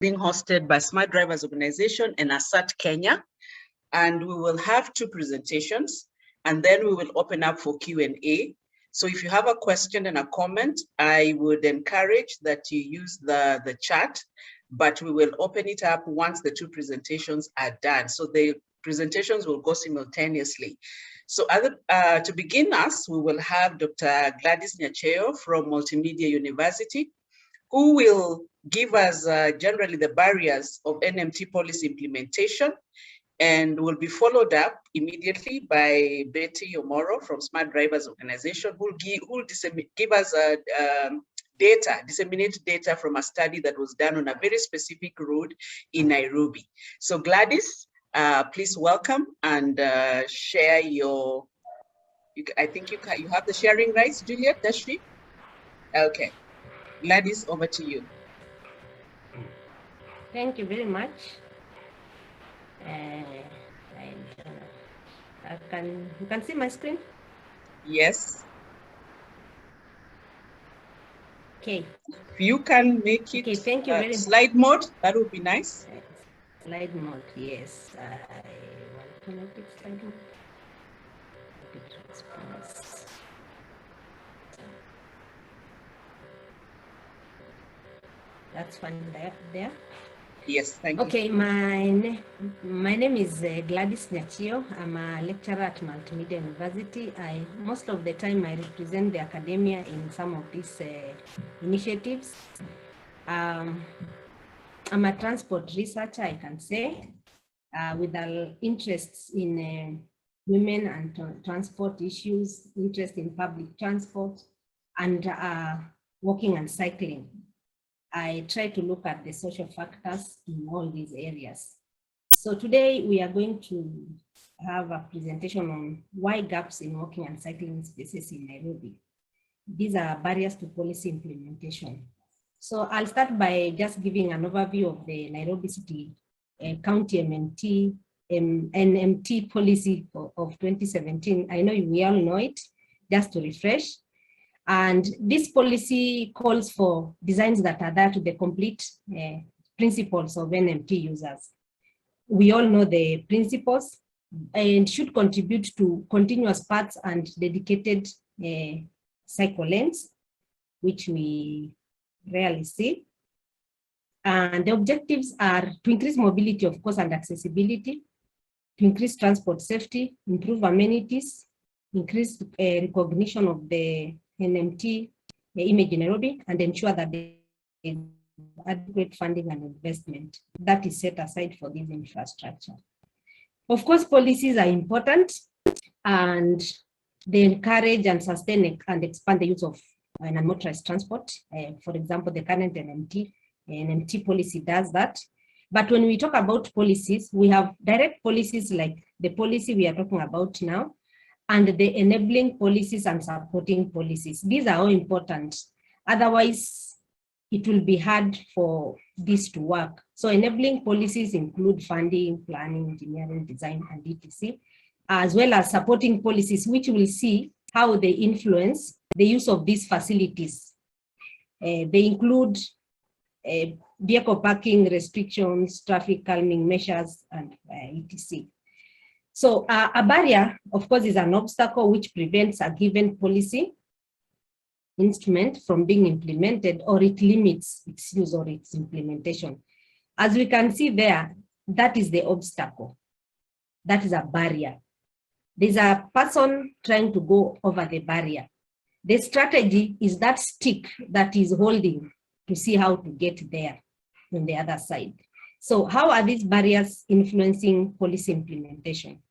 being hosted by Smart Drivers Organization and ASIRT Kenya. And we will have 2 presentations, and then we will open up for Q&A. So if you have a question and a comment, I would encourage that you use the chat, but we will open it up once the 2 presentations are done. So the presentations will go simultaneously. So to begin us, we will have Dr. Gladys Nyacheo from Multimedia University, who will give us generally the barriers of NMT policy implementation, and will be followed up immediately by Betty Omoro from Smart Drivers Organization, who will give us disseminate data from a study that was done on a very specific road in Nairobi. So Gladys, please welcome and share your, I think you have the sharing rights, Juliet, does she? Okay, Gladys, over to you. Thank you very much. You can see my screen? Yes. Okay. If you can make it thank you very slide mode, that would be nice. Slide mode, yes. I want to make it slide mode. That's fine there. Yes, thank you. Okay, my name is Gladys Nyacheo. I'm a lecturer at Multimedia University. Most of the time I represent the academia in some of these initiatives. I'm a transport researcher, I can say, with interests in women and transport issues, interest in public transport, and walking and cycling. I try to look at the social factors in all these areas. So today we are going to have a presentation on why gaps in walking and cycling spaces in Nairobi. These are barriers to policy implementation. So I'll start by just giving an overview of the Nairobi City County NMT policy of 2017. I know we all know it, just to refresh. And this policy calls for designs that adhere to the complete principles of NMT users. We all know the principles and should contribute to continuous paths and dedicated cycle lanes, which we rarely see. And the objectives are to increase mobility, of course, and accessibility, to increase transport safety, improve amenities, increase recognition of the NMT image in Nairobi, and ensure that there is adequate funding and investment that is set aside for this infrastructure. Of course, policies are important, and they encourage and sustain and expand the use of non-motorized transport. For example, the current NMT policy does that. But when we talk about policies, we have direct policies like the policy we are talking about now, and the enabling policies and supporting policies. These are all important. Otherwise, it will be hard for this to work. So enabling policies include funding, planning, engineering, design, and etc., as well as supporting policies, which we'll see how they influence the use of these facilities. They include vehicle parking restrictions, traffic calming measures, and etc. So a barrier, of course, is an obstacle which prevents a given policy instrument from being implemented, or it limits its use or its implementation. As we can see there, that is the obstacle. That is a barrier. There's a person trying to go over the barrier. The strategy is that stick that is holding to see how to get there on the other side. So how are these barriers influencing policy implementation?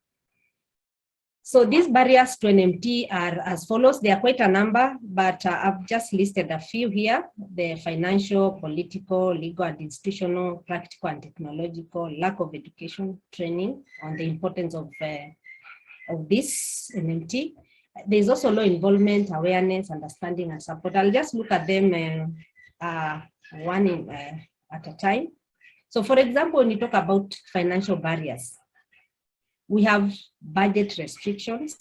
So these barriers to NMT are as follows. They are quite a number, but I've just listed a few here: the financial, political, legal and institutional, practical and technological, lack of education training on the importance of this NMT. There's also low involvement, awareness, understanding, and support. I'll just look at them one at a time. So for example, when you talk about financial barriers, we have budget restrictions,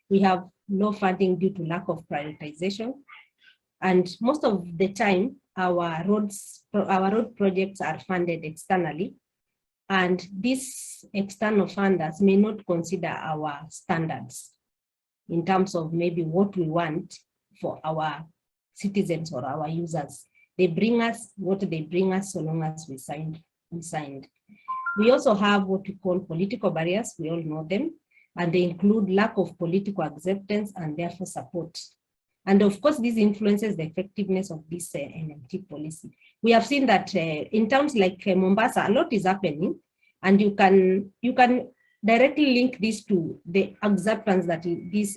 we have low funding due to lack of prioritization, and most of the time, our road projects are funded externally, and these external funders may not consider our standards in terms of maybe what we want for our citizens or our users. They bring us what they bring us so long as we signed. We also have what we call political barriers. We all know them, and they include lack of political acceptance and therefore support. And of course, this influences the effectiveness of this NMT policy. We have seen that in towns like Mombasa, a lot is happening, and you can directly link this to the acceptance that these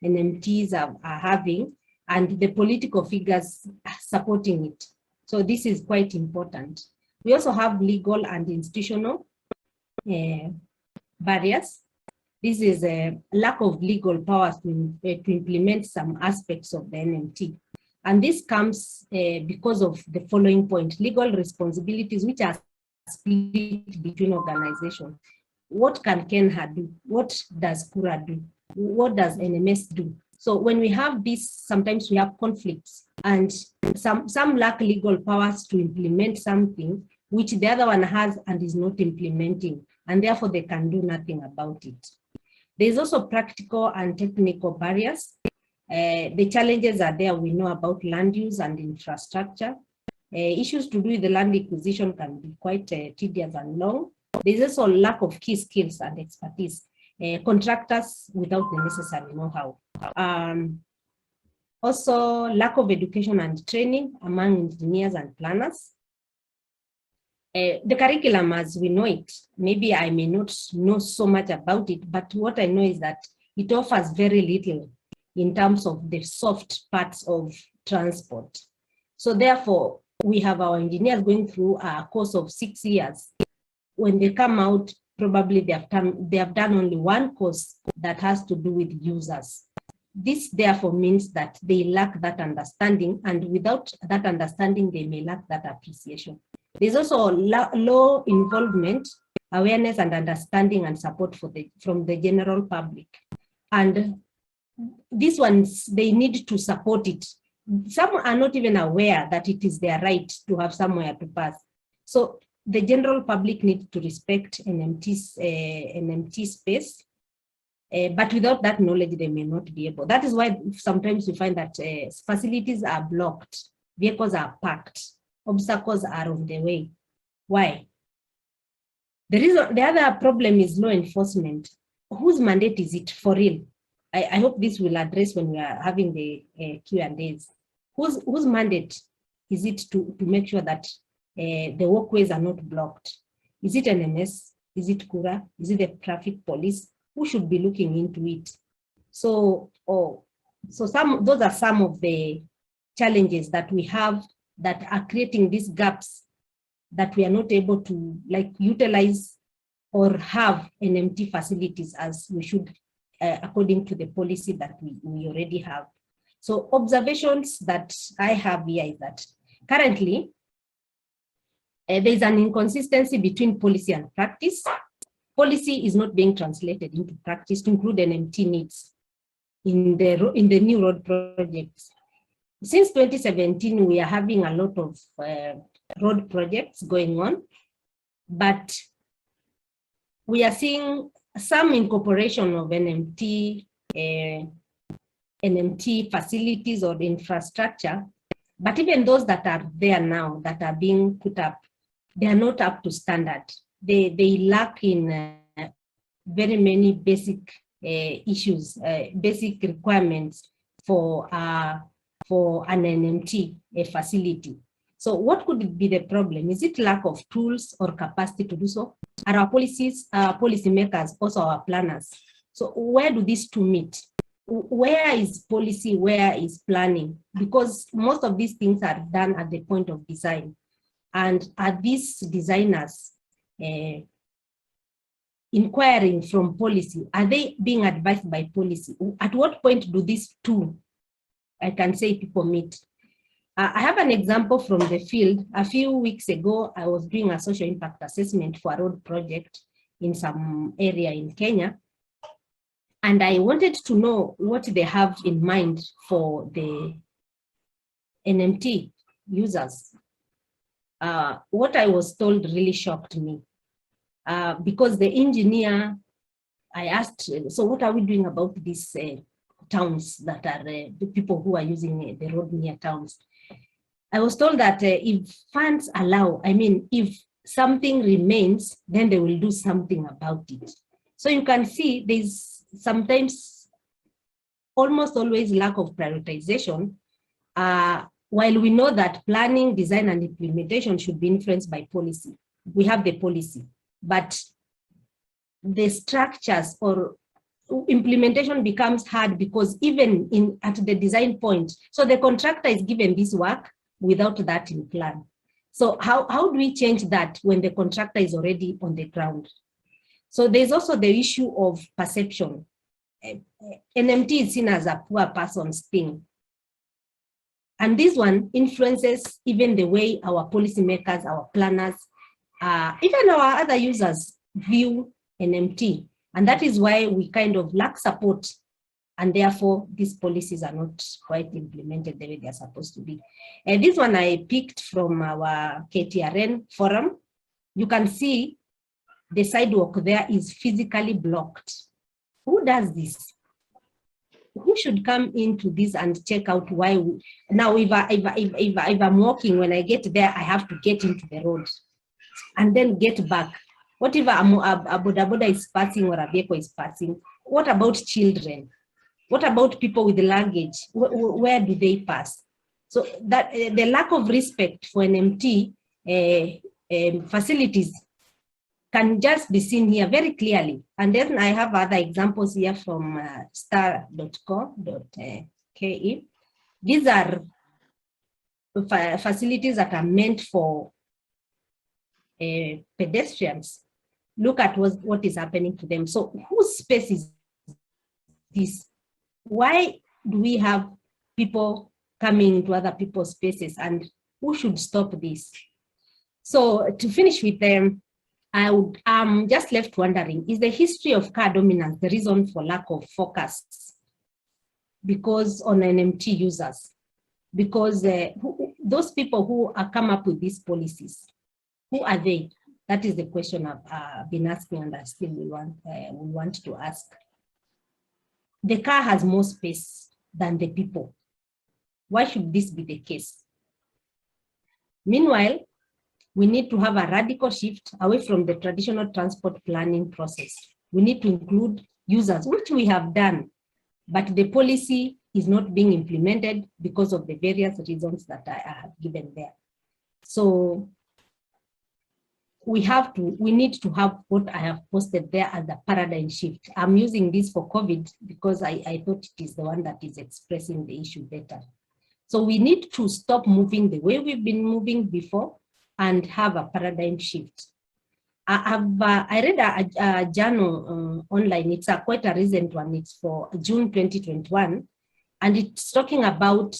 NMTs are having and the political figures supporting it. So this is quite important. We also have legal and institutional barriers. This is a lack of legal powers to implement some aspects of the NMT. And this comes because of the following point: legal responsibilities, which are split between organizations. What can KENHA do? What does KURA do? What does NMS do? So when we have this, sometimes we have conflicts, and some lack legal powers to implement something which the other one has and is not implementing, and therefore they can do nothing about it. There's also practical and technical barriers. The challenges are there. We know about land use and infrastructure. Issues to do with the land acquisition can be quite tedious and long. There's also lack of key skills and expertise. Contractors without the necessary know-how. Also, lack of education and training among engineers and planners. The curriculum as we know it, maybe I may not know so much about it, but what I know is that it offers very little in terms of the soft parts of transport. So therefore, we have our engineers going through a course of 6 years. When they come out, probably they have done only one course that has to do with users. This therefore means that they lack that understanding, and without that understanding, they may lack that appreciation. There's also low involvement, awareness, and understanding and support from the general public. And these ones, they need to support it. Some are not even aware that it is their right to have somewhere to pass. So the general public needs to respect NMT space, but without that knowledge, they may not be able. That is why sometimes we find that facilities are blocked, vehicles are parked, obstacles are on the way. Why? The other problem is law enforcement. Whose mandate is it for real? I hope this will address when we are having the Q&As. Whose mandate is it to make sure that the walkways are not blocked? Is it NMS? Is it KURA? Is it the traffic police? Who should be looking into it? So those are some of the challenges that we have that are creating these gaps that we are not able to utilize or have NMT facilities as we should, according to the policy that we already have. So observations that I have here is that currently there is an inconsistency between policy and practice. Policy is not being translated into practice to include NMT needs in the new road projects. Since 2017, we are having a lot of road projects going on, but we are seeing some incorporation of NMT facilities or infrastructure, but even those that are there now that are being put up, they are not up to standard. They lack in very many basic issues, basic requirements for an NMT facility. So what could be the problem? Is it lack of tools or capacity to do so? Are our policymakers also our planners? So where do these two meet? Where is policy, where is planning? Because most of these things are done at the point of design. And are these designers inquiring from policy? Are they being advised by policy? At what point do these two, I can say, people meet? I have an example from the field. A few weeks ago, I was doing a social impact assessment for a road project in some area in Kenya. And I wanted to know what they have in mind for the NMT users, what I was told really shocked me. Because the engineer, I asked, so what are we doing about these towns that are the people who are using the road near towns? I was told that if funds allow, I mean, if something remains, then they will do something about it. So you can see there's sometimes almost always lack of prioritization, while we know that planning, design, and implementation should be influenced by policy. We have the policy, but the structures or implementation becomes hard because even at the design point, so the contractor is given this work without that in plan. So how do we change that when the contractor is already on the ground? So there's also the issue of perception. NMT is seen as a poor person's thing. And this one influences even the way our policymakers, our planners, even our other users view NMT. And that is why we kind of lack support, and therefore these policies are not quite implemented the way they're supposed to be. And this one I picked from our KTRN forum. You can see the sidewalk there is physically blocked. Who does this? Who should come into this and check out why? Now, if I'm walking, when I get there, I have to get into the road and then get back. What if a boda is passing or a vehicle is passing? What about children? What about people with luggage? Where do they pass? So that the lack of respect for NMT facilities can just be seen here very clearly. And then I have other examples here from star.co.ke. These are facilities that are meant for pedestrians. Look at what is happening to them. So whose space is this? Why do we have people coming to other people's spaces, and who should stop this? So to finish with them, I'm just left wondering, is the history of car dominance the reason for lack of focus because on NMT users? Because those people who are come up with these policies, who are they? That is the question I've been asking, and I still will want to ask. The car has more space than the people. Why should this be the case? Meanwhile, we need to have a radical shift away from the traditional transport planning process. We need to include users, which we have done, but the policy is not being implemented because of the various reasons that I have given there. So we need to have what I have posted there as a paradigm shift. I'm using this for COVID because I thought it is the one that is expressing the issue better. So we need to stop moving the way we've been moving before and have a paradigm shift. I read a journal online. It's quite a recent one. It's for June 2021. And it's talking about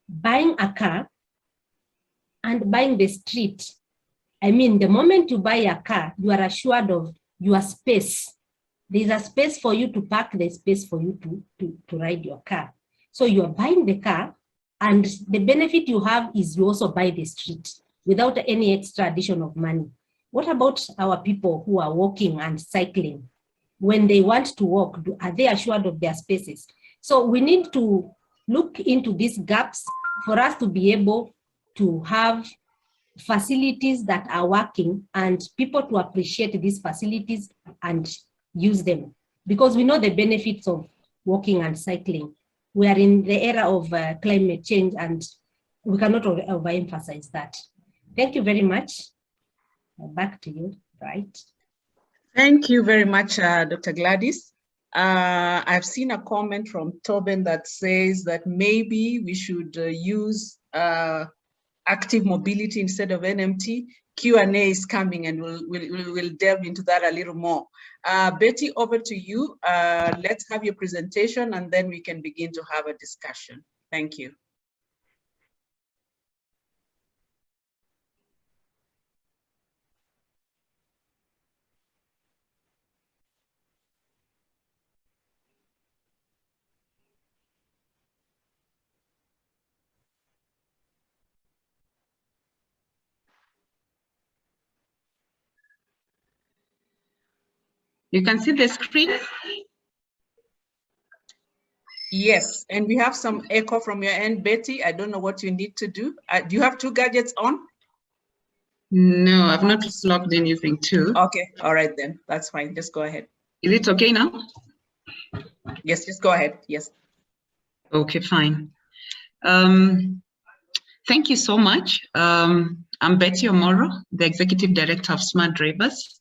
buying a car and buying the street. I mean, the moment you buy a car, you are assured of your space. There's a space for you to park, there's space for you to ride your car. So you are buying the car, and the benefit you have is you also buy the street without any extra addition of money. What about our people who are walking and cycling? When they want to walk, are they assured of their spaces? So we need to look into these gaps for us to be able to have facilities that are working and people to appreciate these facilities and use them, because we know the benefits of walking and cycling. We are in the era of climate change, and we cannot overemphasize that. Thank you very much. Back to you, right? Thank you very much, Dr. Gladys. I've seen a comment from Tobin that says that maybe we should use active mobility instead of NMT. Q&A is coming, and we'll delve into that a little more. Betty, over to you. Let's have your presentation, and then we can begin to have a discussion. Thank you. You can see the screen? Yes, and we have some echo from your end, Betty. I don't know what you need to do. Do you have two gadgets on? No, I've not logged anything too. Okay, all right then, that's fine. Just go ahead. Is it okay now? Yes, just go ahead. Yes. Okay, fine. Thank you so much. I'm Betty Omoro, the Executive Director of Smart Drivers.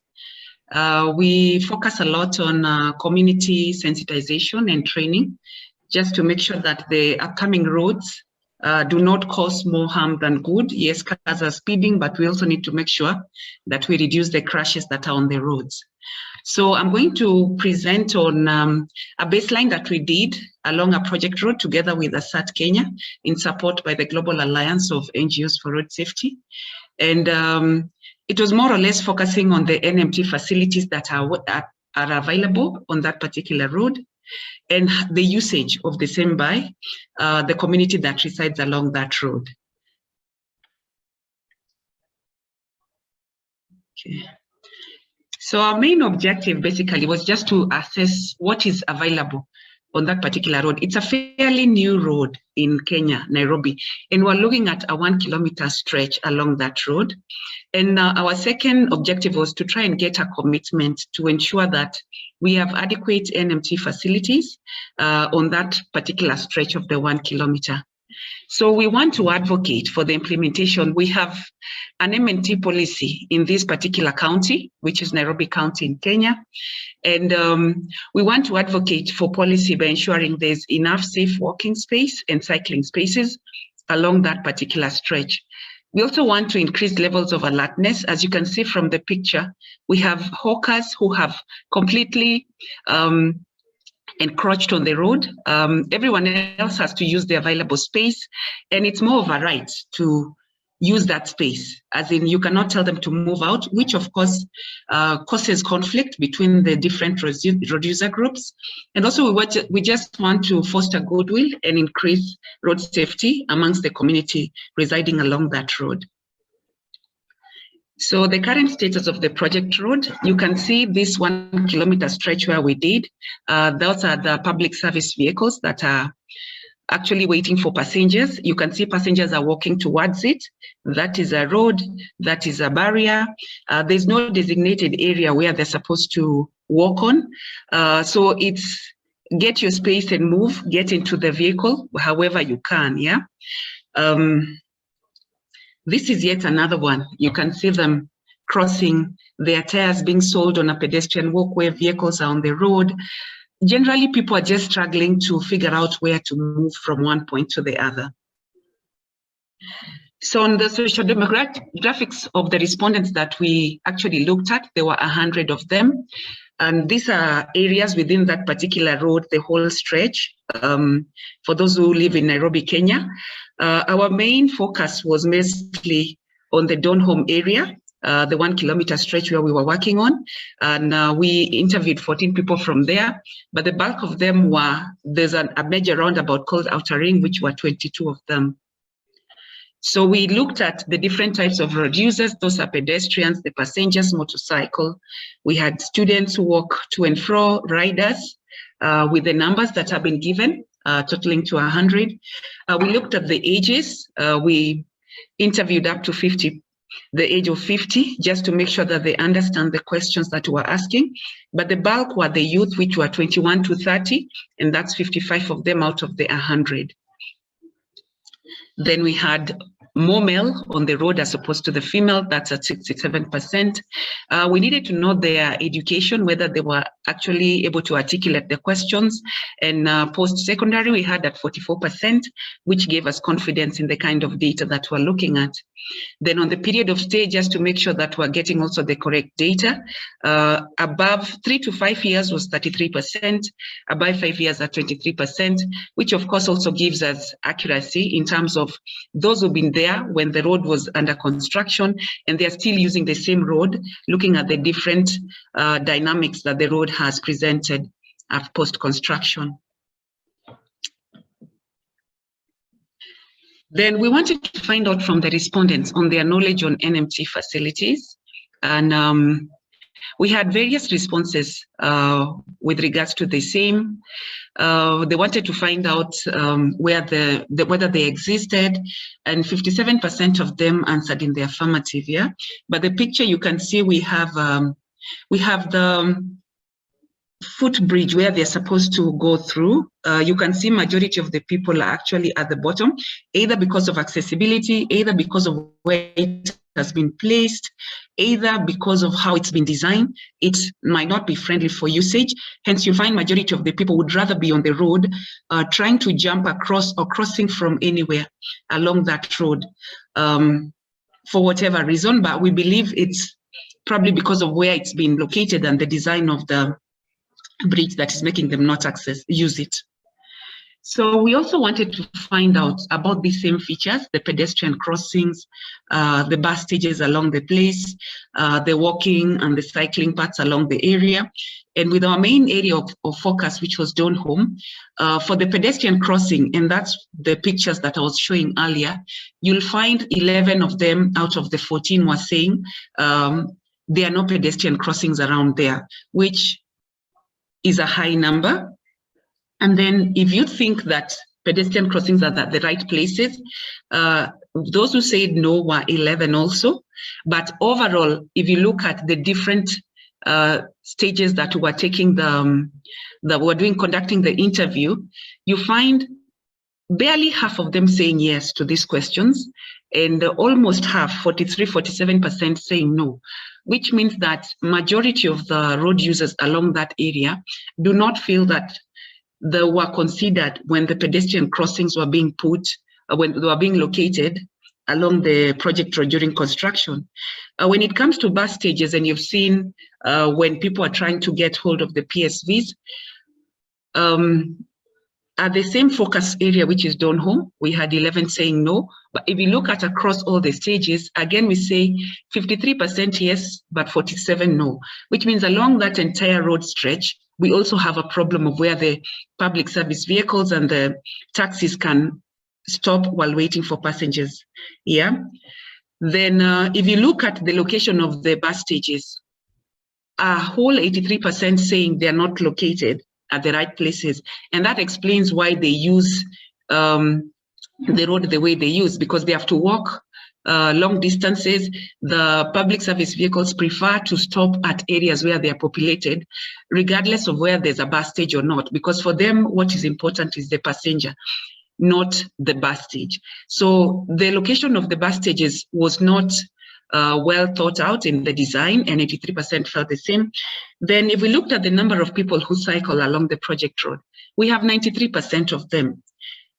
We focus a lot on community sensitization and training, just to make sure that the upcoming roads do not cause more harm than good. Yes, cars are speeding, but we also need to make sure that we reduce the crashes that are on the roads. So I'm going to present on a baseline that we did along a project road together with ASIRT Kenya in support by the Global Alliance of NGOs for Road Safety. And it was more or less focusing on the NMT facilities that are available on that particular road and the usage of the same by the community that resides along that road. Okay. So our main objective basically was just to assess what is available on that particular road. It's a fairly new road in Kenya, Nairobi, and we're looking at a 1 kilometer stretch along that road. And our second objective was to try and get a commitment to ensure that we have adequate NMT facilities on that particular stretch of the 1 kilometer. So we want to advocate for the implementation. We have an M&T policy in this particular county, which is Nairobi County in Kenya. And we want to advocate for policy by ensuring there's enough safe walking space and cycling spaces along that particular stretch. We also want to increase levels of alertness. As you can see from the picture, we have hawkers who have completely encroached on the road. Everyone else has to use the available space, and it's more of a right to use that space, as in you cannot tell them to move out, which of course causes conflict between the different road user groups. And also we just want to foster goodwill and increase road safety amongst the community residing along that road. So the current status of the project road, you can see this 1 kilometer stretch where we did. Those are the public service vehicles that are actually waiting for passengers. You can see passengers are walking towards it. That is a road, that is a barrier. There's no designated area where they're supposed to walk on. So it's get your space and move, get into the vehicle however you can, yeah? This is yet another one. You can see them crossing, their tires being sold on a pedestrian walkway, vehicles are on the road. Generally, people are just struggling to figure out where to move from one point to the other. So on the social demographics of the respondents that we actually looked at, there were 100 of them. And these are areas within that particular road, the whole stretch, for those who live in Nairobi, Kenya. Our main focus was mostly on the Donholm area, the 1 kilometer stretch where we were working on. And we interviewed 14 people from there, but the bulk of them were, there's a major roundabout called Outer Ring, which were 22 of them. So we looked at the different types of road users. Those are pedestrians, the passengers, motorcycle. We had students who walk to and fro, riders, with the numbers that have been given, totaling to 100. We looked at the ages. We interviewed up to 50, the age of 50, just to make sure that they understand the questions that we're asking. But the bulk were the youth, which were 21 to 30, and that's 55 of them out of the 100. Then we had more male on the road as opposed to the female, that's at 67%. We needed to know their education, whether they were actually able to articulate the questions. And post-secondary, we had at 44%, which gave us confidence in the kind of data that we're looking at. Then on the period of stay, just to make sure that we're getting also the correct data, above 3 to 5 years was 33%, above 5 years at 23%, which of course also gives us accuracy in terms of those who've been there when the road was under construction and they're still using the same road, looking at the different dynamics that the road has presented post-construction. Then we wanted to find out from the respondents on their knowledge on NMT facilities. And We had various responses with regards to the same. They wanted to find out whether they existed, and 57% of them answered in the affirmative. Yeah, but the picture you can see we have the footbridge where they're supposed to go through. You can see majority of the people are actually at the bottom, either because of accessibility, either because of where it has been placed, either because of how it's been designed. It might not be friendly for usage. Hence, you find majority of the people would rather be on the road, trying to jump across or crossing from anywhere along that road for whatever reason. But we believe it's probably because of where it's been located and the design of the bridge that is making them not use it. So we also wanted to find out about the same features, the pedestrian crossings, the bus stages along the place, the walking and the cycling paths along the area. And with our main area of focus, which was Donholm, for the pedestrian crossing, and that's the pictures that I was showing earlier, you'll find 11 of them out of the 14 were saying there are no pedestrian crossings around there, which is a high number. And then if you think that pedestrian crossings are at the right places, those who said no were 11 also. But overall, if you look at the different stages that were taking conducting the interview, you find barely half of them saying yes to these questions, and almost half, 47% saying no, which means that majority of the road users along that area do not feel that they were considered when the pedestrian crossings were being when they were being located along the project road during construction. When it comes to bus stages, and you've seen when people are trying to get hold of the PSVs, at the same focus area, which is Donholm, we had 11 saying no. But if you look at across all the stages, again, we say 53% yes, but 47 no, which means along that entire road stretch, we also have a problem of where the public service vehicles and the taxis can stop while waiting for passengers. Yeah. Then if you look at the location of the bus stages, a whole 83% saying they're not located at the right places. And that explains why they use the road the way they use, because they have to walk long distances. The public service vehicles prefer to stop at areas where they are populated, regardless of where there's a bus stage or not, because for them, what is important is the passenger, not the bus stage. So the location of the bus stages was not well thought out in the design, and 83% felt the same. Then if we looked at the number of people who cycle along the project road, we have 93% of them.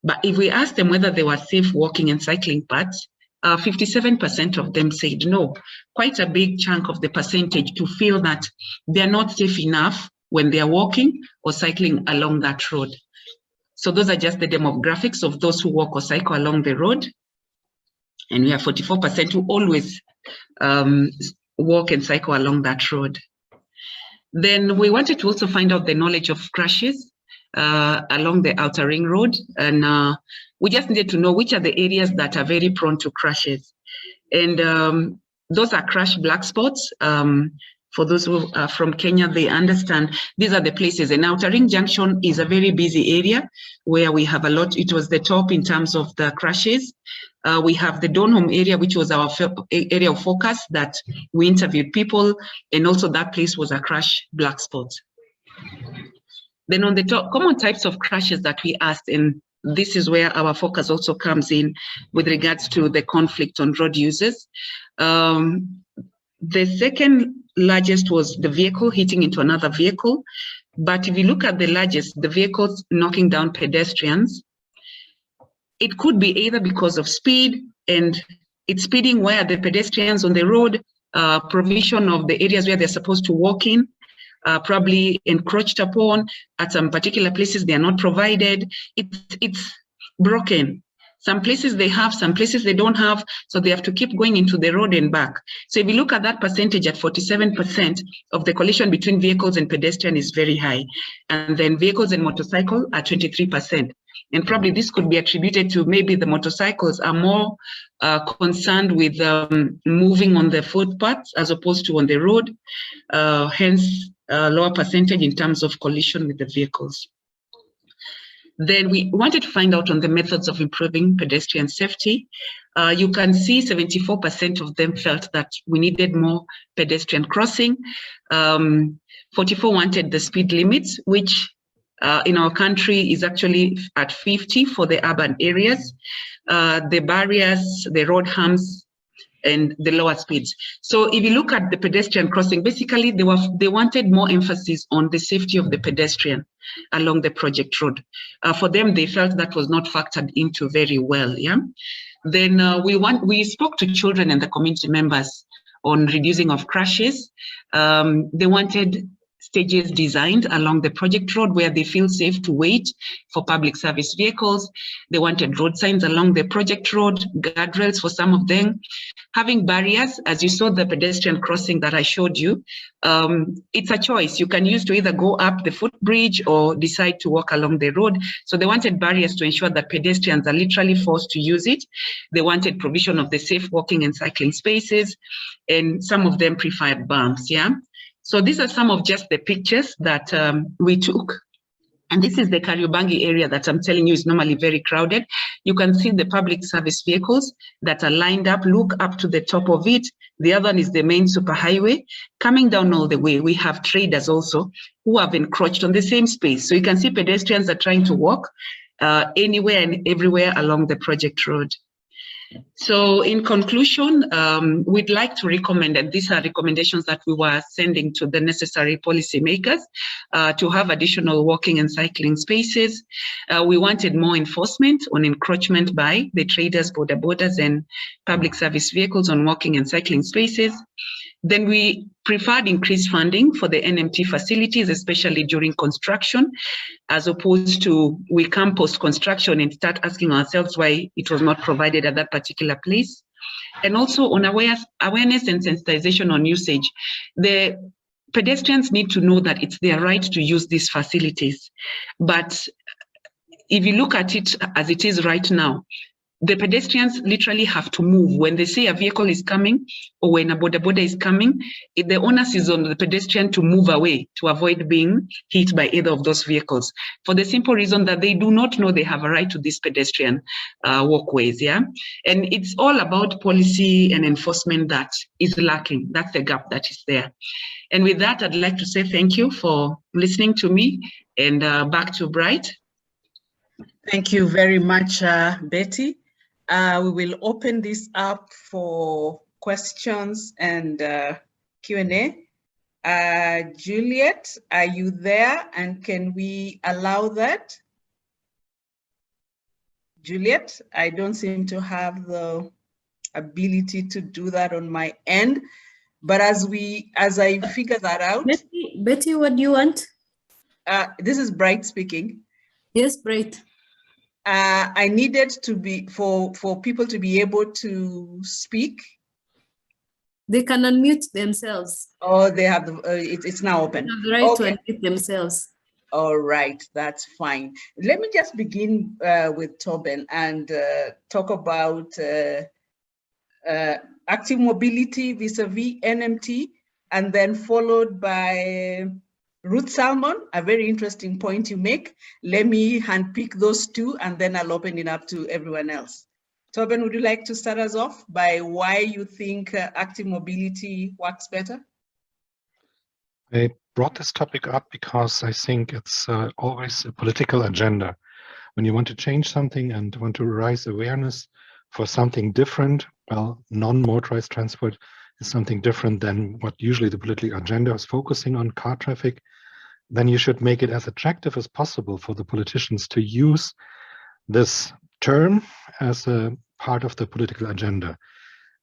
But if we asked them whether they were safe walking and cycling paths, 57% of them said no. Quite a big chunk of the percentage to feel that they're not safe enough when they're walking or cycling along that road. So those are just the demographics of those who walk or cycle along the road. And we have 44% who always walk and cycle along that road. Then we wanted to also find out the knowledge of crashes along the outer ring road. And we just needed to know which are the areas that are very prone to crashes. And those are crash black spots. For those who are from Kenya, they understand these are the places. And Outer Ring Junction is a very busy area where we have a lot. It was the top in terms of the crashes. We have the Donholm area, which was our area of focus that we interviewed people, and also that place was a crash black spot. Then on the top, common types of crashes that we asked, and this is where our focus also comes in with regards to the conflict on road users. The second largest was the vehicle hitting into another vehicle. But if you look at the largest, the vehicles knocking down pedestrians, it could be either because of speed, and it's speeding where the pedestrians on the road, provision of the areas where they're supposed to walk in, probably encroached upon. At some particular places, they are not provided. It's broken. Some places they have, some places they don't have, so they have to keep going into the road and back. So if you look at that percentage at 47% of the collision between vehicles and pedestrian is very high. And then vehicles and motorcycle at 23%. And probably this could be attributed to maybe the motorcycles are more concerned with moving on the footpaths as opposed to on the road, hence lower percentage in terms of collision with the vehicles. Then we wanted to find out on the methods of improving pedestrian safety. You can see 74% of them felt that we needed more pedestrian crossing. 44 wanted the speed limits, which in our country is actually at 50 for the urban areas. The barriers, the road humps, and the lower speeds. So if you look at the pedestrian crossing, basically they wanted more emphasis on the safety of the pedestrian along the project road. For them, they felt that was not factored into very well. Yeah. Then we spoke to children and the community members on reducing of crashes. They wanted stages designed along the project road where they feel safe to wait for public service vehicles. They wanted road signs along the project road, guardrails for some of them, having barriers. As you saw the pedestrian crossing that I showed you, it's a choice. You can use to either go up the footbridge or decide to walk along the road. So they wanted barriers to ensure that pedestrians are literally forced to use it. They wanted provision of the safe walking and cycling spaces, and some of them preferred bumps, yeah? So these are some of just the pictures that we took. And this is the Kariobangi area that I'm telling you is normally very crowded. You can see the public service vehicles that are lined up, look up to the top of it. The other one is the main superhighway. Coming down all the way, we have traders also who have encroached on the same space. So you can see pedestrians are trying to walk anywhere and everywhere along the project road. So in conclusion, we'd like to recommend, and these are recommendations that we were sending to the necessary policymakers, to have additional walking and cycling spaces. We wanted more enforcement on encroachment by the traders, border borders, and public service vehicles on walking and cycling spaces. Then we preferred increased funding for the NMT facilities, especially during construction, as opposed to we come post-construction and start asking ourselves why it was not provided at that particular place. And also on awareness and sensitization on usage. The pedestrians need to know that it's their right to use these facilities. But if you look at it as it is right now, the pedestrians literally have to move. When they say a vehicle is coming or when a border is coming, the onus is on the pedestrian to move away to avoid being hit by either of those vehicles, for the simple reason that they do not know they have a right to these pedestrian walkways. Yeah, and it's all about policy and enforcement that is lacking. That's the gap that is there. And with that, I'd like to say thank you for listening to me, and back to Bright. Thank you very much, Betty. We will open this up for questions and Q&A. Juliet, are you there? And can we allow that? Juliet, I don't seem to have the ability to do that on my end. But as I figure that out. Betty, what do you want? This is Bright speaking. Yes, Bright. I needed to be for people to be able to speak. They can unmute themselves. Oh, they have it's now open. They have the right to unmute themselves. All right, that's fine. Let me just begin with Tobin and talk about active mobility vis-a-vis NMT, and then followed by Ruth Salmon, a very interesting point you make. Let me handpick those two, and then I'll open it up to everyone else. Tobin, would you like to start us off by why you think active mobility works better? I brought this topic up because I think it's always a political agenda. When you want to change something and want to raise awareness for something different, well, non-motorized transport is something different than what usually the political agenda is focusing on, car traffic, then you should make it as attractive as possible for the politicians to use this term as a part of the political agenda.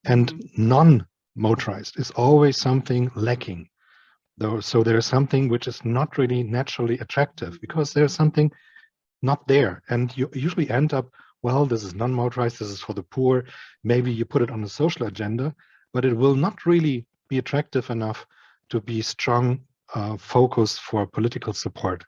And non-motorized is always something lacking. So there is something which is not really naturally attractive because there's something not there. And you usually end up, well, this is non-motorized, this is for the poor. Maybe you put it on the social agenda, but it will not really be attractive enough to be strong focus for political support.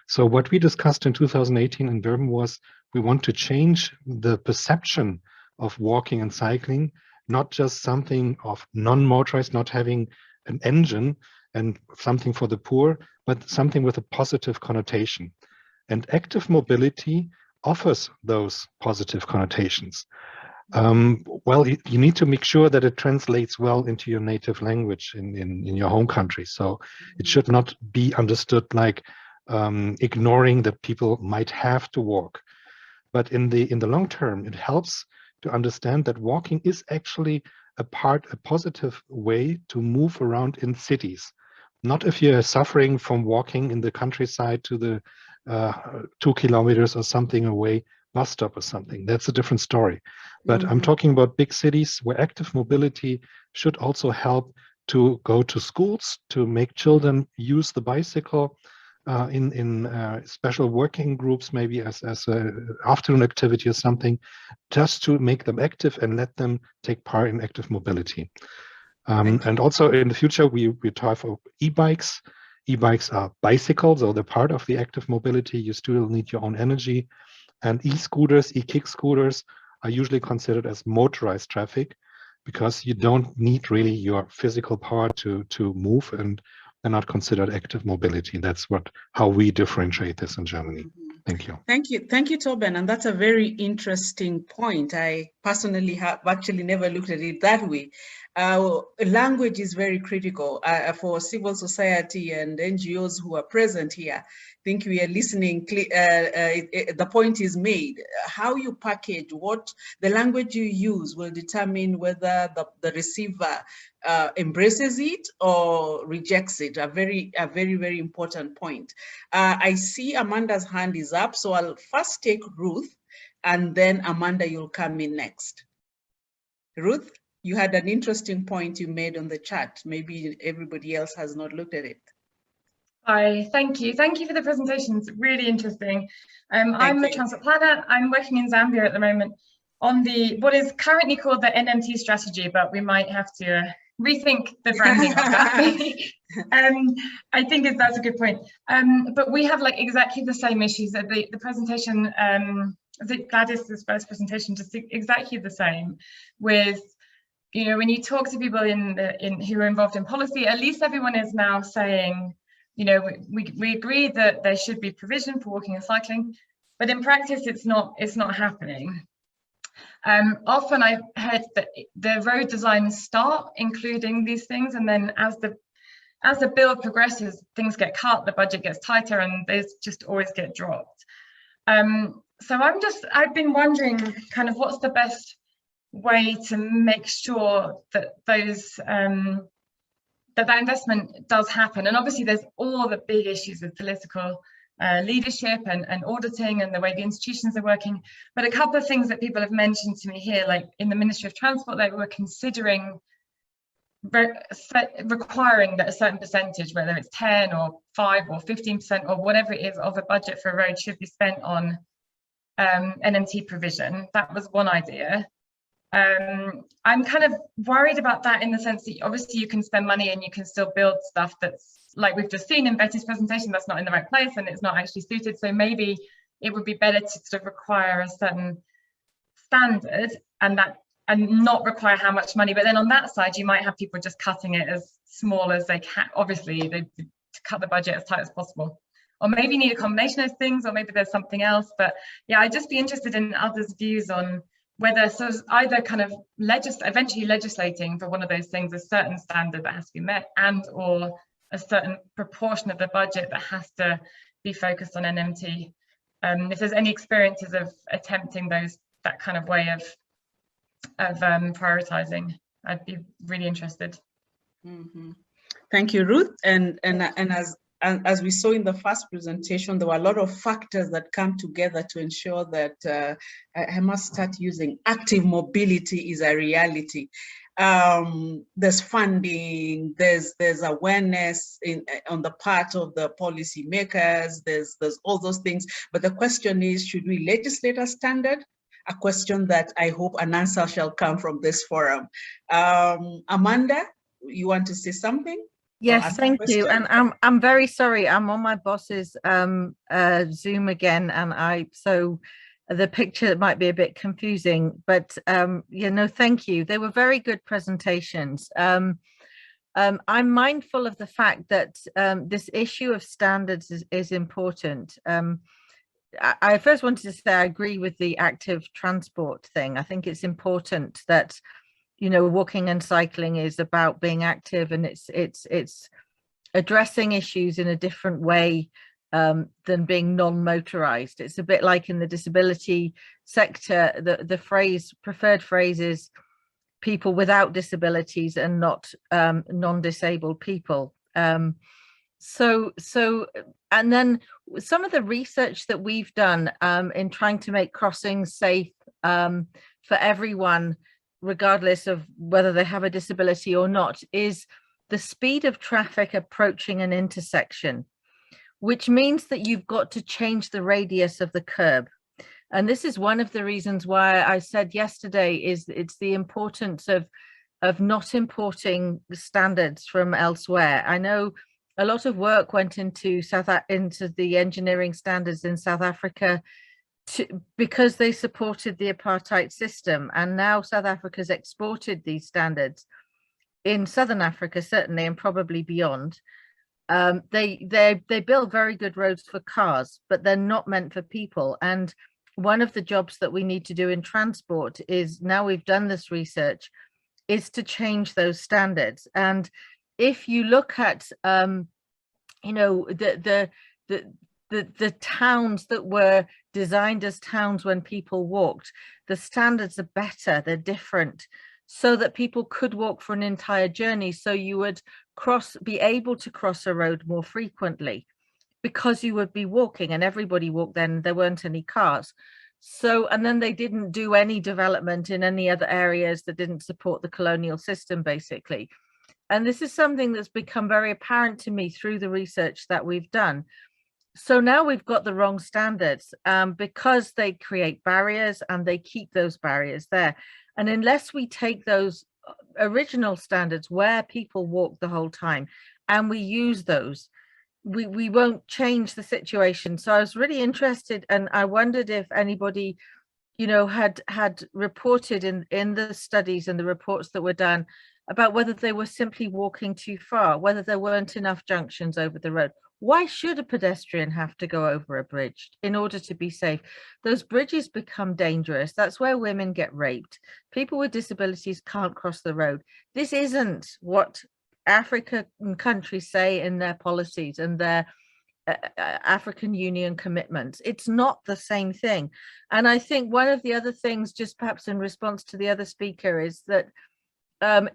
So what we discussed in 2018 in Durban was we want to change the perception of walking and cycling, not just something of non-motorized, not having an engine and something for the poor, but something with a positive connotation. And active mobility offers those positive connotations. Well, you need to make sure that it translates well into your native language in your home country. So it should not be understood like ignoring that people might have to walk. But in the long term, it helps to understand that walking is actually a positive way to move around in cities. Not if you're suffering from walking in the countryside to the 2 kilometers or something away bus stop or something. That's a different story. But I'm talking about big cities where active mobility should also help to go to schools, to make children use the bicycle in special working groups, maybe as an afternoon activity or something, just to make them active and let them take part in active mobility. And also in the future, we talk for e-bikes. E-bikes are bicycles, so they're part of the active mobility. You still need your own energy. And e-scooters, e-kick scooters are usually considered as motorized traffic because you don't need really your physical power to move, and they're not considered active mobility. That's how we differentiate this in Germany. Thank you. Thank you, Torben. And that's a very interesting point. I personally have actually never looked at it that way. Language is very critical for civil society and NGOs who are present here. I think we are listening. The point is made. How you package, the language you use will determine whether the receiver embraces it or rejects it. A very, very important point. I see Amanda's hand is up, so I'll first take Ruth, and then Amanda, you'll come in next. Ruth, you had an interesting point you made on the chat. Maybe everybody else has not looked at it. Hi, thank you. Thank you for the presentation. It's really interesting. I'm a transport planner. I'm working in Zambia at the moment on what is currently called the NMT strategy, but we might have to rethink the branding of that. I think that's a good point. But we have like exactly the same issues that the presentation, Gladys's first presentation, just exactly the same with, you know, when you talk to people who are involved in policy, at least everyone is now saying, you know, we agree that there should be provision for walking and cycling, but in practice, it's not happening. Often I've heard that the road designs start including these things, and then as the bill progresses, things get cut, the budget gets tighter, and those just always get dropped. So I've been wondering kind of what's the best way to make sure that those that investment does happen. And obviously there's all the big issues with political leadership and auditing and the way the institutions are working. But a couple of things that people have mentioned to me here, like in the Ministry of Transport, they were considering requiring that a certain percentage, whether it's 10 or 5 or 15% or whatever it is of a budget for a road, should be spent on NMT provision. That was one idea. I'm kind of worried about that in the sense that obviously you can spend money and you can still build stuff that's, like we've just seen in Betty's presentation, that's not in the right place and it's not actually suited. So maybe it would be better to sort of require a certain standard and not require how much money. But then on that side, you might have people just cutting it as small as they can. Obviously, to cut the budget as tight as possible. Or maybe you need a combination of things, or maybe there's something else. But yeah, I'd just be interested in others' views on whether either kind of eventually legislating for one of those things, a certain standard that has to be met, and or a certain proportion of the budget that has to be focused on NMT. If there's any experiences of attempting that kind of way of prioritizing, I'd be really interested. Mm-hmm. Thank you, Ruth. And as we saw in the first presentation, there were a lot of factors that come together to ensure that I must start using active mobility is a reality. There's funding, there's awareness on the part of the policy makers, there's all those things. But the question is, should we legislate a standard? A question that I hope an answer shall come from this forum. Amanda, you want to say something? Yes, thank you. And I'm very sorry. I'm on my boss's Zoom again, and so the picture might be a bit confusing, but you know, thank you. They were very good presentations. I'm mindful of the fact that this issue of standards is important. I first wanted to say I agree with the active transport thing. I think it's important that, you know, walking and cycling is about being active, and it's addressing issues in a different way than being non-motorized. It's a bit like in the disability sector, the preferred phrase is people without disabilities and not non-disabled people. And then some of the research that we've done in trying to make crossings safe for everyone, regardless of whether they have a disability or not, is the speed of traffic approaching an intersection, which means that you've got to change the radius of the curb. And this is one of the reasons why I said yesterday it's the importance of not importing standards from elsewhere. I know a lot of work went into the engineering standards in South Africa because they supported the apartheid system, and now South Africa's exported these standards in Southern Africa, certainly, and probably beyond. They build very good roads for cars, but they're not meant for people. And one of the jobs that we need to do in transport is, now we've done this research, is to change those standards. And if you look at you know, the towns that were designed as towns when people walked, the standards are better, they're different, so that people could walk for an entire journey. So you would be able to cross a road more frequently because you would be walking, and everybody walked then, there weren't any cars. So, and then they didn't do any development in any other areas that didn't support the colonial system, basically. And this is something that's become very apparent to me through the research that we've done. So now we've got the wrong standards because they create barriers and they keep those barriers there. And unless we take those original standards where people walk the whole time and we use those, we won't change the situation. So I was really interested, and I wondered if anybody, you know, had reported in the studies and the reports that were done about whether they were simply walking too far, whether there weren't enough junctions over the road. Why should a pedestrian have to go over a bridge in order to be safe? Those bridges become dangerous. That's where women get raped. People with disabilities can't cross the road. This isn't what African countries say in their policies and their African Union commitments. It's not the same thing. And I think one of the other things, just perhaps in response to the other speaker, is that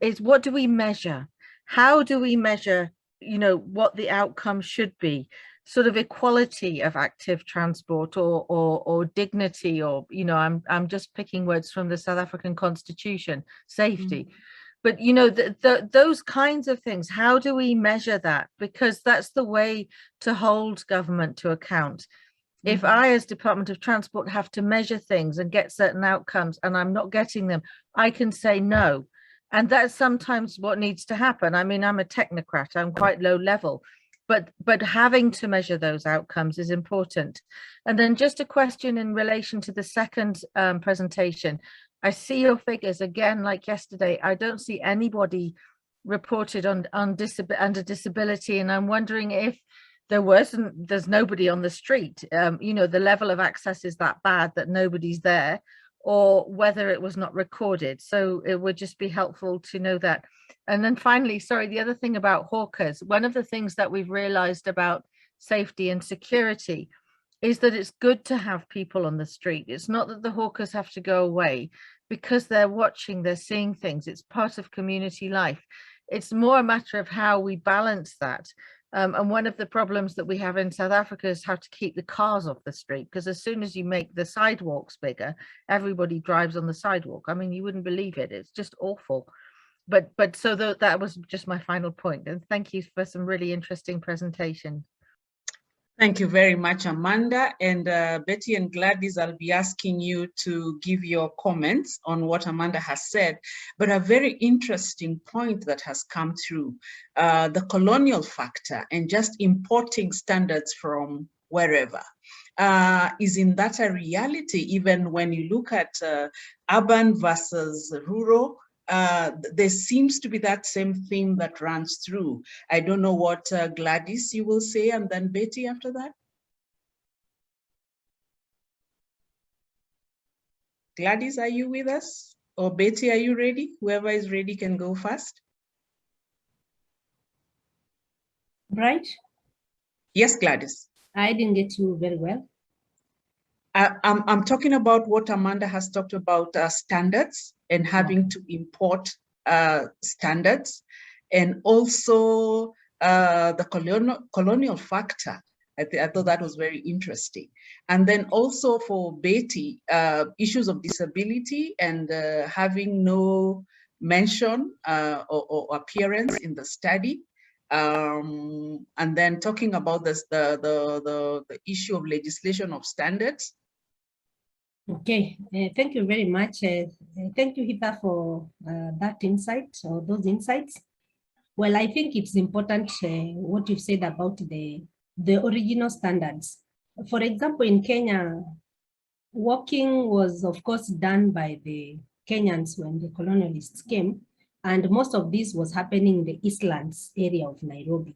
is what do we measure? How do we measure, you know, what the outcome should be? Sort of equality of active transport or dignity, or, you know, I'm just picking words from the South African Constitution, safety. But, you know, those kinds of things, how do we measure that? Because that's the way to hold government to account. If I, as Department of Transport, have to measure things and get certain outcomes and I'm not getting them, I can say no. And that's sometimes what needs to happen. I mean, I'm a technocrat, I'm quite low level, but having to measure those outcomes is important. And then just a question in relation to the second presentation. I see your figures again, like yesterday. I don't see anybody reported under disability, and I'm wondering if there's nobody on the street. You know, the level of access is that bad that nobody's there, or whether it was not recorded. So it would just be helpful to know that. And then finally, sorry, the other thing about hawkers, one of the things that we've realized about safety and security is that it's good to have people on the street. It's not that the hawkers have to go away, because they're watching, they're seeing things. It's part of community life. It's more a matter of how we balance that. And one of the problems that we have in South Africa is how to keep the cars off the street, because as soon as you make the sidewalks bigger, everybody drives on the sidewalk. I mean, you wouldn't believe it. It's just awful. But so that was just my final point. And thank you for some really interesting presentation. Thank you very much, Amanda. And Betty and Gladys, I'll be asking you to give your comments on what Amanda has said, but a very interesting point that has come through, the colonial factor and just importing standards from wherever. Isn't that a reality? Even when you look at urban versus rural, there seems to be that same theme that runs through. I don't know what Gladys you will say, and then Betty after that. Gladys, are you with us? Or Betty, are you ready? Whoever is ready can go first. Right? Yes, Gladys. I didn't get you very well. I'm talking about what Amanda has talked about, standards and having to import standards, and also the colonial factor. I thought that was very interesting. And then also for Betty, issues of disability and having no mention or appearance in the study. And then talking about this, the issue of legislation of standards. Okay, thank you very much. Thank you, Hita, for that insight or those insights. Well, I think it's important what you've said about the original standards. For example, in Kenya, walking was, of course, done by the Kenyans when the colonialists came, and most of this was happening in the Eastlands area of Nairobi.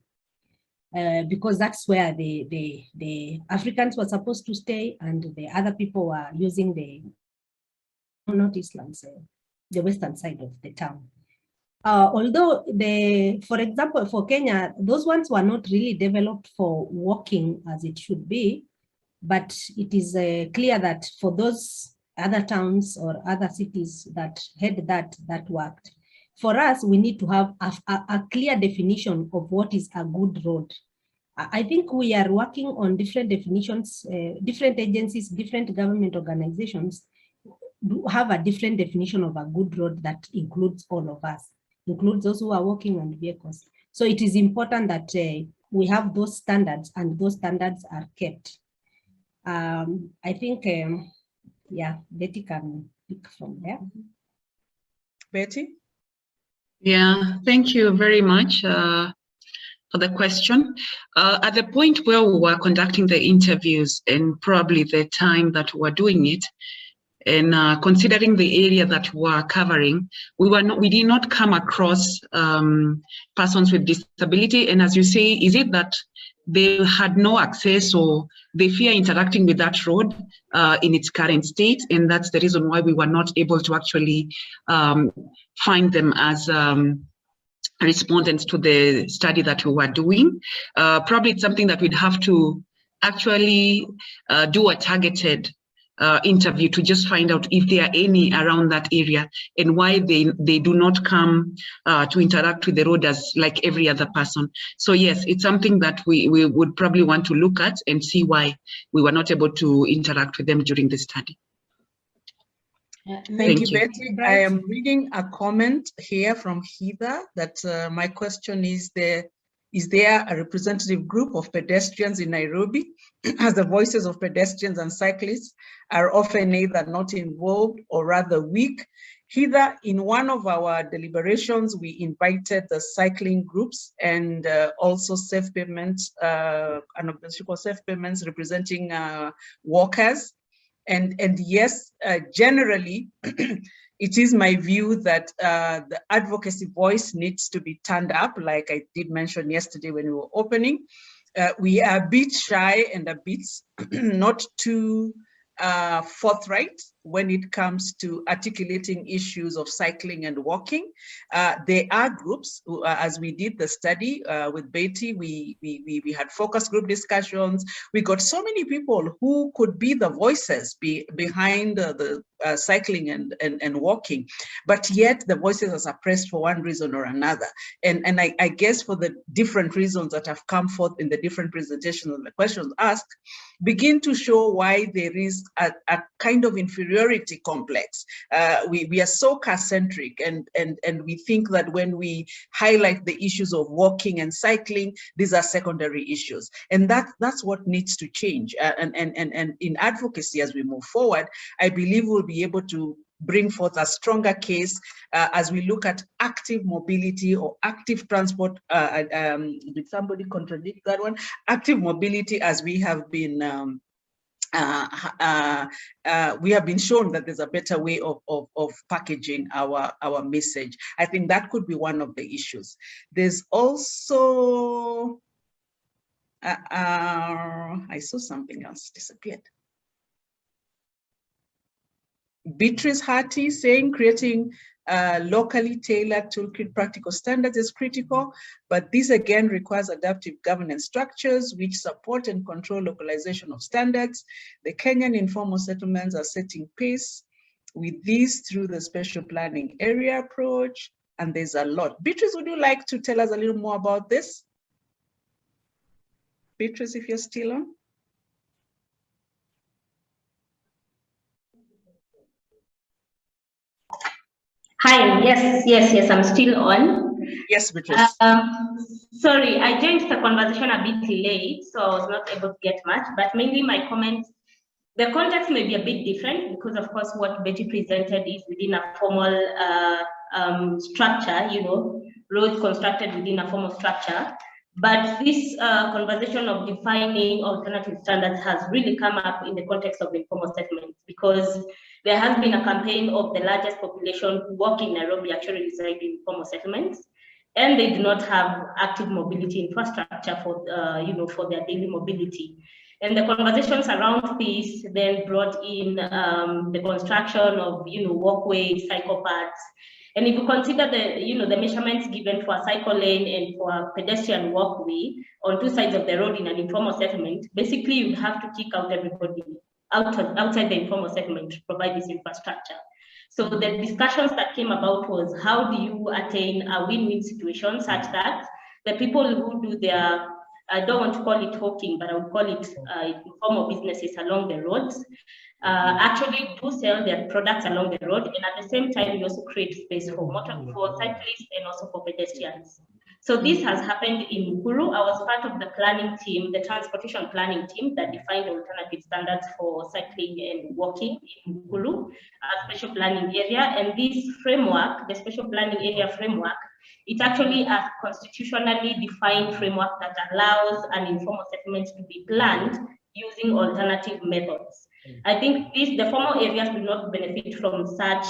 Because that's where the Africans were supposed to stay, and the other people were using the, not Eastlands, the western side of the town. Although for example, for Kenya, those ones were not really developed for walking as it should be, but it is clear that for those other towns or other cities that had that worked. For us, we need to have a clear definition of what is a good road. I think we are working on different definitions, different agencies, different government organizations do have a different definition of a good road that includes all of us, includes those who are walking on vehicles. So it is important that we have those standards and those standards are kept. I think, yeah, Betty can pick from there. Betty? Yeah, thank you very much for the question. At the point where we were conducting the interviews and probably the time that we were doing it, and considering the area that we were covering, we did not come across persons with disability. And as you say, is it that they had no access or they fear interacting with that road in its current state? And that's the reason why we were not able to actually find them as respondents to the study that we were doing. Probably it's something that we'd have to actually do a targeted interview to just find out if there are any around that area and why they do not come to interact with the road as like every other person. So yes, it's something that we would probably want to look at and see why we were not able to interact with them during the study. Thank you, Betty. I am reading a comment here from Heather that my question is there a representative group of pedestrians in Nairobi, as the voices of pedestrians and cyclists are often either not involved or rather weak? Heather, in one of our deliberations, we invited the cycling groups and also safe payments, safe payments representing walkers. And yes, generally, it is my view that the advocacy voice needs to be turned up, like I did mention yesterday when we were opening. We are a bit shy and a bit not too forthright when it comes to articulating issues of cycling and walking. There are groups, as we did the study with Betty, we had focus group discussions. We got so many people who could be the voices behind the cycling and walking, but yet the voices are suppressed for one reason or another. And I guess for the different reasons that have come forth in the different presentations and the questions asked, begin to show why there is a kind of inferiority inferiority complex. We are so car-centric, and we think that when we highlight the issues of walking and cycling, these are secondary issues. And that's what needs to change. And in advocacy, as we move forward, I believe we'll be able to bring forth a stronger case as we look at active mobility or active transport. Did somebody contradict that one? Active mobility, as we have been shown that there's a better way of packaging our message. I think that could be one of the issues. There's also, I saw something else disappeared. Beatrice Harty saying creating locally tailored toolkit practical standards is critical, but this again requires adaptive governance structures which support and control localization of standards. The Kenyan informal settlements are setting pace with this through the special planning area approach, and there's a lot. Beatrice, would you like to tell us a little more about this? Beatrice, if you're still on. Hi, yes, I'm still on. Yes, Beatrice. Sorry, I joined the conversation a bit late, so I was not able to get much, but mainly my comments, the context may be a bit different because of course what Betty presented is within a formal structure, you know, roads constructed within a formal structure. But this conversation of defining alternative standards has really come up in the context of informal settlements, because there has been a campaign of the largest population who work in Nairobi actually reside in informal settlements, and they do not have active mobility infrastructure for for their daily mobility. And the conversations around this then brought in the construction of walkways, cycle paths. And if you consider the measurements given for a cycle lane and for a pedestrian walkway on two sides of the road in an informal settlement, basically you have to kick out everybody outside the informal settlement to provide this infrastructure. So the discussions that came about was how do you attain a win-win situation such that the people who do their, I don't want to call it hawking, but I would call it informal businesses along the roads, actually do sell their products along the road, and at the same time you also create space for cyclists and also for pedestrians. So this has happened in Nakuru. I was part of the planning team, the transportation planning team that defined alternative standards for cycling and walking in Nakuru, a special planning area. And this framework, the special planning area framework, it's actually a constitutionally defined framework that allows an informal settlement to be planned using alternative methods. I think the formal areas do not benefit from such,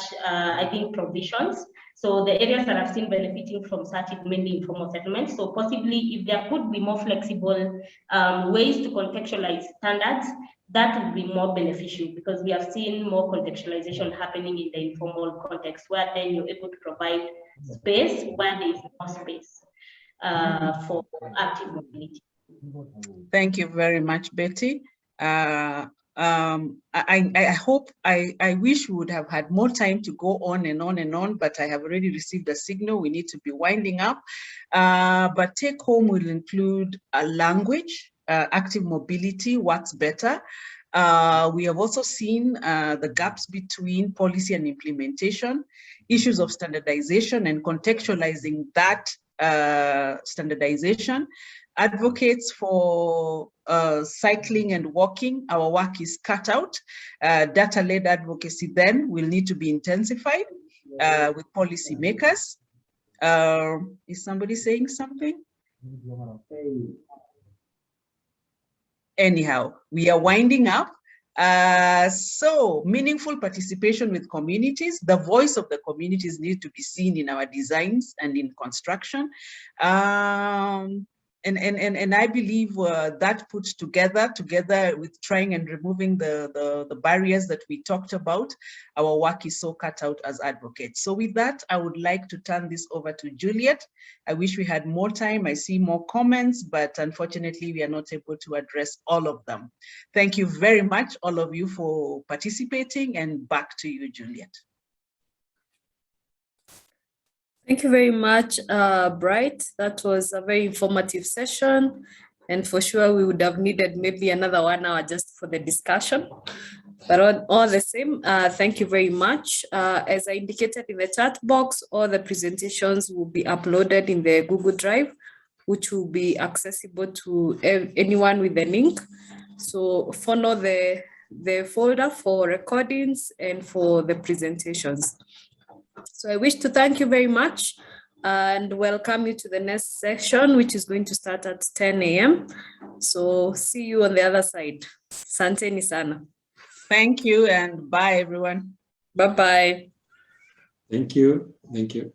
provisions. So the areas that I've seen benefiting from such is mainly informal settlements. So possibly if there could be more flexible ways to contextualize standards, that would be more beneficial, because we have seen more contextualization happening in the informal context, where then you're able to provide space where there is more space for active mobility. Thank you very much, Betty. I wish we would have had more time to go on and on and on, but I have already received a signal we need to be winding up. But take home will include a language, active mobility, what's better. We have also seen the gaps between policy and implementation, issues of standardization and contextualizing that standardization. Advocates for cycling and walking, our work is cut out. Data-led advocacy then will need to be intensified with policymakers. Is somebody saying something? Anyhow, we are winding up. So meaningful participation with communities, the voice of the communities need to be seen in our designs and in construction. And I believe that put together with trying and removing the barriers that we talked about, our work is so cut out as advocates. So with that, I would like to turn this over to Juliet. I wish we had more time. I see more comments, but unfortunately we are not able to address all of them. Thank you very much, all of you, for participating, and back to you, Juliet. Thank you very much, Bright. That was a very informative session, and for sure we would have needed maybe another 1 hour just for the discussion. But all the same, thank you very much. As I indicated in the chat box, all the presentations will be uploaded in the Google Drive, which will be accessible to anyone with the link. So follow the folder for recordings and for the presentations. So I wish to thank you very much and welcome you to the next session, which is going to start at 10 a.m. So see you on the other side. Asanteni sana. Thank you and bye, everyone. Bye-bye. Thank you. Thank you.